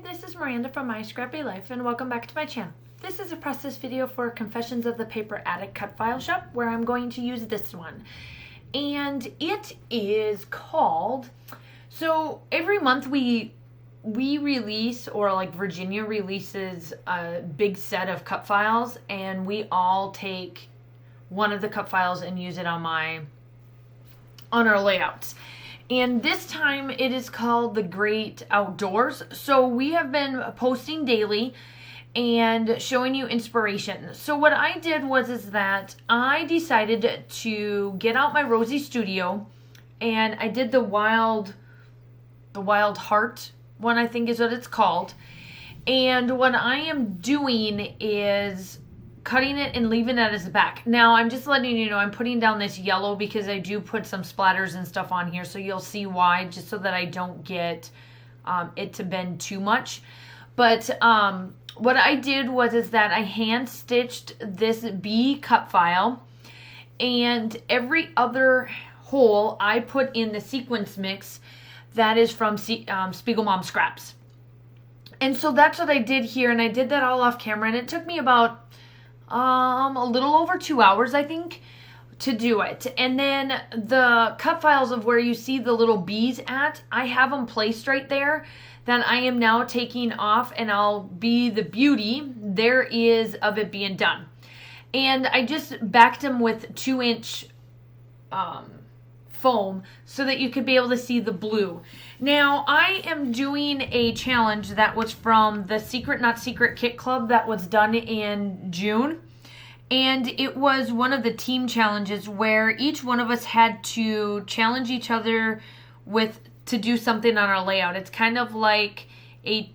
this is Miranda from My Scrappy Life, and welcome back to my channel. This is a process video for Confessions of the Paper Addict cut file shop, where I'm going to use this one. And it is called, so every month we release, or like Virginia releases a big set of cut files, and we all take one of the cut files and use it on our layouts. And this time it is called The Great Outdoors. So we have been posting daily and showing you inspiration. So what I did is that I decided to get out my Rosie Studio, and I did the Wild Heart one, I think is what it's called. And what I am doing is cutting it and leaving it as a back. Now, I'm just letting you know I'm putting down this yellow because I do put some splatters and stuff on here, so you'll see why, just so that I don't get it to bend too much. But what I did is that I hand stitched this B cut file, and every other hole I put in the sequence mix that is from Spiegel Mom Scraps. And so that's what I did here, and I did that all off camera, and it took me about a little over 2 hours, I think, to do it. And then the cut files of where you see the little bees at, I have them placed right there that I am now taking off, and I'll be the beauty there is of it being done. And I just backed them with 2-inch foam so that you could be able to see the blue. Now, I am doing a challenge that was from the Secret Not Secret Kit Club that was done in June. And it was one of the team challenges where each one of us had to challenge each other to do something on our layout. It's kind of like a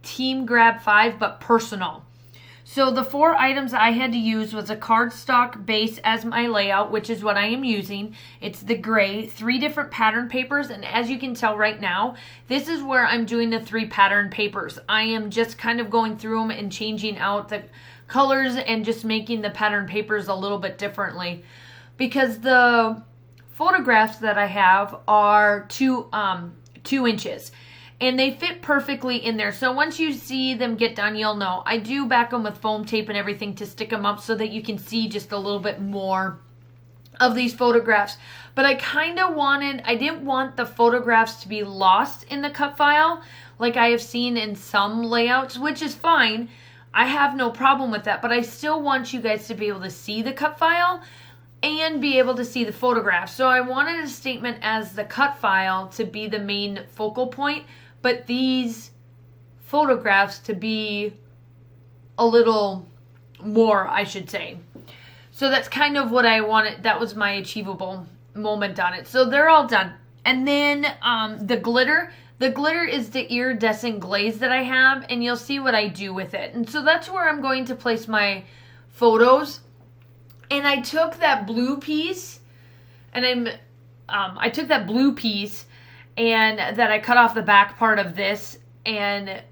team grab 5, but personal. So the 4 items I had to use was a cardstock base as my layout, which is what I am using. It's the gray, 3 different pattern papers, and as you can tell right now, this is where I'm doing the 3 pattern papers. I am just kind of going through them and changing out the colors and just making the pattern papers a little bit differently, because the photographs that I have are 2 inches. And they fit perfectly in there. So once you see them get done, you'll know. I do back them with foam tape and everything to stick them up so that you can see just a little bit more of these photographs. But I didn't want the photographs to be lost in the cut file like I have seen in some layouts, which is fine. I have no problem with that. But I still want you guys to be able to see the cut file and be able to see the photographs. So I wanted a statement as the cut file to be the main focal point, but these photographs to be a little more, I should say. So that's kind of what I wanted. That was my achievable moment on it. So they're all done. And then the glitter is the iridescent glaze that I have, and you'll see what I do with it. And so that's where I'm going to place my photos. And I took that blue piece, and I took that blue piece, and that I cut off the back part of this and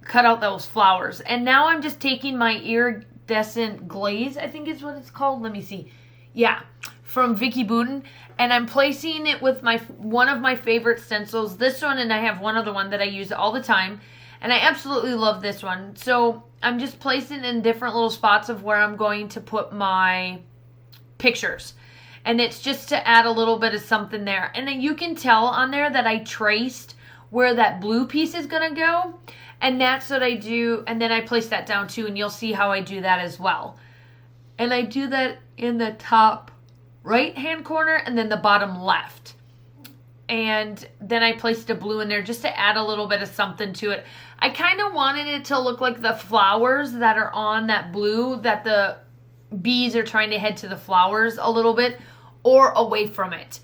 cut out those flowers. And now I'm just taking my iridescent glaze, I think is what it's called. Let me see. Yeah, from Vicky Booten. And I'm placing it with one of my favorite stencils. This one, and I have one other one that I use all the time. And I absolutely love this one. So I'm just placing in different little spots of where I'm going to put my pictures. And it's just to add a little bit of something there. And then you can tell on there that I traced where that blue piece is going to go. And that's what I do. And then I place that down too. And you'll see how I do that as well. And I do that in the top right hand corner and then the bottom left. And then I placed a blue in there just to add a little bit of something to it. I kind of wanted it to look like the flowers that are on that blue, that the bees are trying to head to the flowers a little bit or away from it.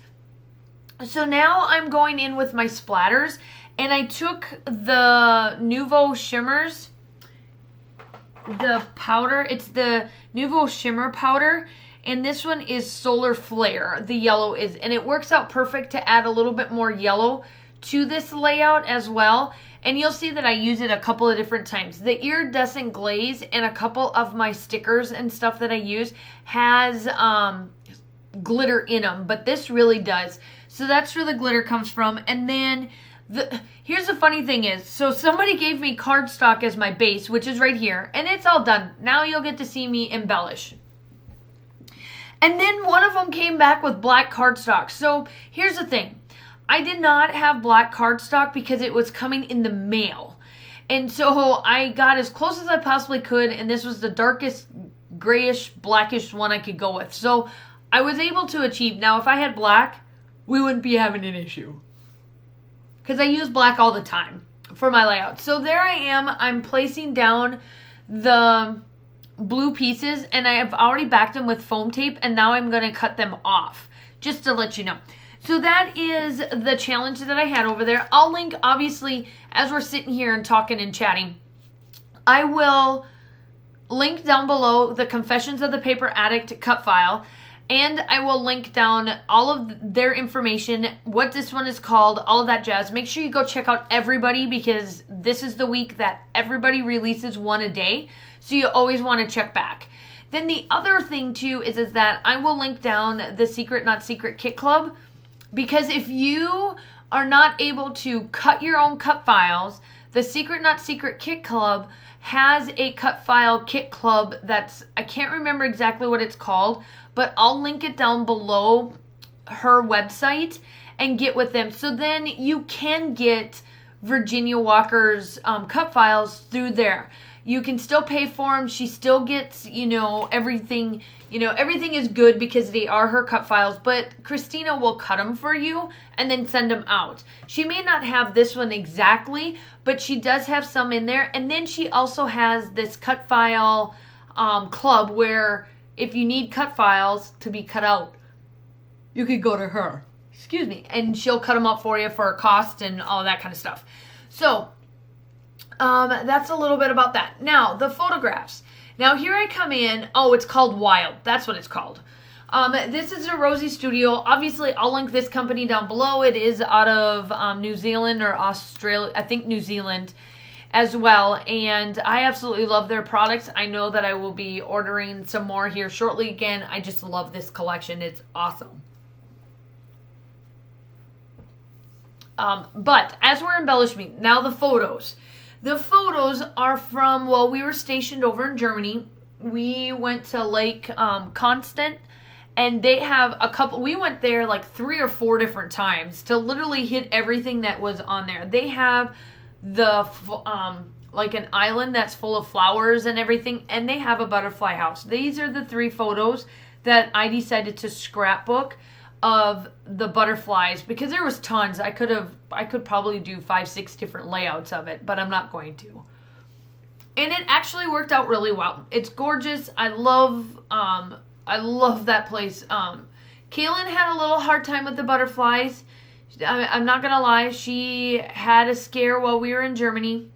So now I'm going in with my splatters, and I took the Nouveau Shimmers, the powder. It's the Nouveau Shimmer powder, and this one is Solar Flare. The yellow is, and it works out perfect to add a little bit more yellow to this layout as well. And you'll see that I use it a couple of different times. The iridescent glaze and a couple of my stickers and stuff that I use has glitter in them, but this really does. So that's where the glitter comes from. And then Here's the funny thing is, so somebody gave me cardstock as my base, which is right here, and it's all done. Now you'll get to see me embellish. And then one of them came back with black cardstock. So here's the thing. I did not have black cardstock because it was coming in the mail. And so I got as close as I possibly could, and this was the darkest grayish, blackish one I could go with. So I was able to achieve. Now, if I had black, we wouldn't be having an issue, because I use black all the time for my layout. So there I am. I'm placing down the blue pieces, and I have already backed them with foam tape, and now I'm going to cut them off, just to let you know. So that is the challenge that I had over there. I'll link, obviously, as we're sitting here and talking and chatting, I will link down below the Confessions of the Paper Addict cut file, and I will link down all of their information, what this one is called, all of that jazz. Make sure you go check out everybody, because this is the week that everybody releases one a day, so you always want to check back. Then the other thing too is that I will link down the Secret Not Secret Kit Club, because if you are not able to cut your own cut files, the Secret Not Secret Kit Club has a cut file kit club that's, I can't remember exactly what it's called, but I'll link it down below her website and get with them. So then you can get Virginia Walker's cut files through there. You can still pay for them. She still gets, everything. Everything is good because they are her cut files, but Christina will cut them for you and then send them out. She may not have this one exactly, but she does have some in there. And then she also has this cut file club where if you need cut files to be cut out, you could go to her. Excuse me. And she'll cut them up for you for a cost and all that kind of stuff. So that's a little bit about that. Now, the photographs. Now, here I come in. Oh, it's called Wild. That's what it's called. This is a Rosie Studio. Obviously, I'll link this company down below. It is out of New Zealand or Australia. I think New Zealand as well. And I absolutely love their products. I know that I will be ordering some more here shortly. Again, I just love this collection. It's awesome. But as we're embellishing, now the photos. The photos are from, well, we were stationed over in Germany. We went to Lake Constant, and they have a couple, we went there like 3 or 4 different times to literally hit everything that was on there. They have the, like an island that's full of flowers and everything, and they have a butterfly house. These are the 3 photos that I decided to scrapbook of the butterflies, because there was tons. I could probably do 5-6 different layouts of it, but I'm not going to. And it actually worked out really well. It's gorgeous. I love that place. Kaylin had a little hard time with the butterflies. I'm not gonna lie, she had a scare while we were in Germany,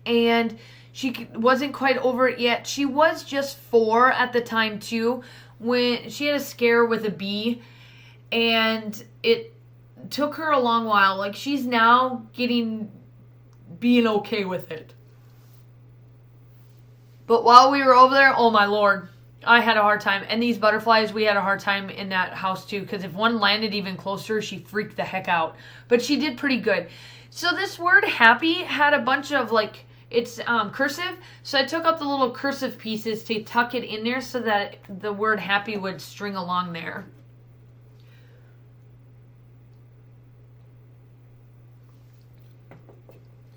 and she wasn't quite over it yet. She was just 4 at the time too, when she had a scare with a bee, and it took her a long while. Like, she's now being okay with it. But while we were over there, oh my Lord, I had a hard time. And these butterflies, we had a hard time in that house too, because if one landed even closer, she freaked the heck out. But she did pretty good. So this word happy had a bunch of, like, it's cursive. So I took up the little cursive pieces to tuck it in there so that the word happy would string along there.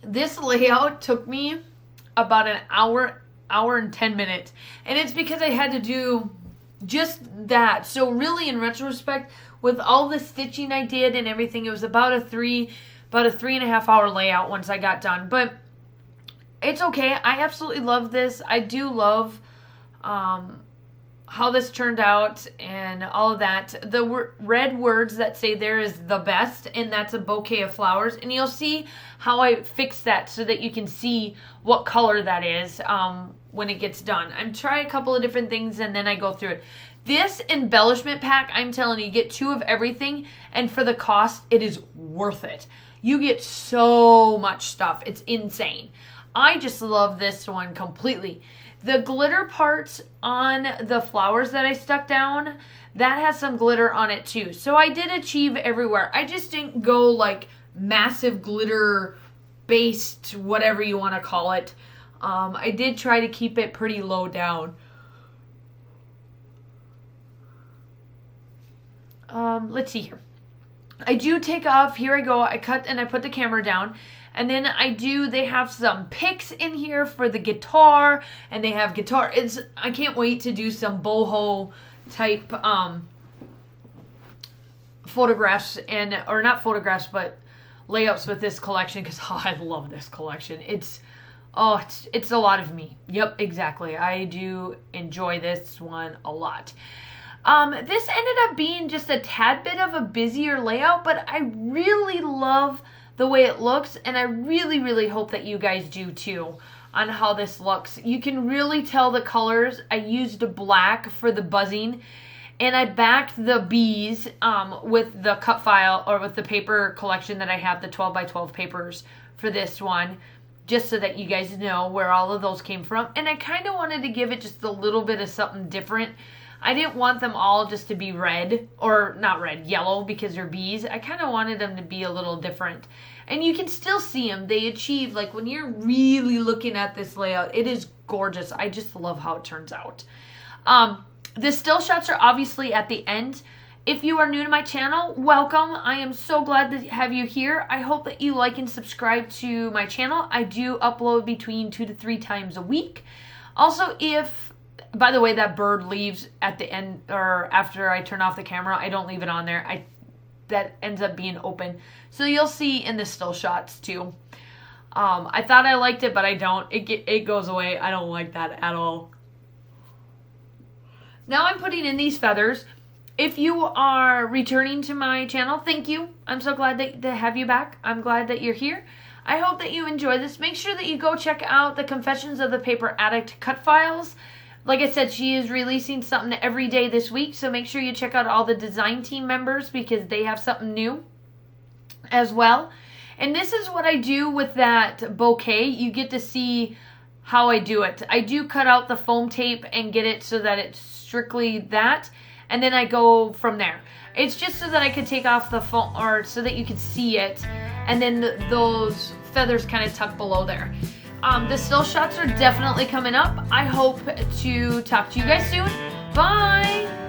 This layout took me about an hour and 10 minutes. And it's because I had to do just that. So really, in retrospect, with all the stitching I did and everything, it was about a 3.5 hour layout once I got done. But it's okay. I absolutely love this. I do love how this turned out and all of that. The red words that say there is the best, and that's a bouquet of flowers. And you'll see how I fix that so that you can see what color that is when it gets done. I'm trying a couple of different things and then I go through it. This embellishment pack, I'm telling you, get 2 of everything, and for the cost, it is worth it. You get so much stuff. It's insane. I just love this one completely. The glitter parts on the flowers that I stuck down, that has some glitter on it too. So I did achieve everywhere. I just didn't go like massive glitter based, whatever you want to call it. I did try to keep it pretty low down. Let's see here. I do take off, here I go, I cut and I put the camera down, and then they have some picks in here for the guitar, and they have guitar, I can't wait to do some boho type, photographs, or not photographs, but layouts with this collection, because I love this collection. It's a lot of me. Yep, exactly. I do enjoy this one a lot. This ended up being just a tad bit of a busier layout, but I really love the way it looks, and I really, really hope that you guys do too on how this looks. You can really tell the colors. I used black for the buzzing, and I backed the bees with the cut file, or with the paper collection that I have, the 12 by 12 papers for this one, just so that you guys know where all of those came from. And I kind of wanted to give it just a little bit of something different. I didn't want them all just to be red, or not red, yellow, because they're bees. I kind of wanted them to be a little different. And you can still see them. They achieve, like when you're really looking at this layout, it is gorgeous. I just love how it turns out. The still shots are obviously at the end. If you are new to my channel, welcome. I am so glad to have you here. I hope that you like and subscribe to my channel. I do upload between 2 to 3 times a week. Also, by the way, that bird leaves at the end, or after I turn off the camera. I don't leave it on there. That ends up being open. So you'll see in the still shots too. I thought I liked it, but I don't. It goes away. I don't like that at all. Now I'm putting in these feathers. If you are returning to my channel, thank you. I'm so glad to have you back. I'm glad that you're here. I hope that you enjoy this. Make sure that you go check out the Confessions of the Paper Addict cut files. Like I said, she is releasing something every day this week, so make sure you check out all the design team members, because they have something new as well. And this is what I do with that bouquet. You get to see how I do it. I do cut out the foam tape and get it so that it's strictly that, and then I go from there. It's just so that I could take off the foam, or so that you could see it, and then those feathers kind of tuck below there. The still shots are definitely coming up. I hope to talk to you guys soon. Bye!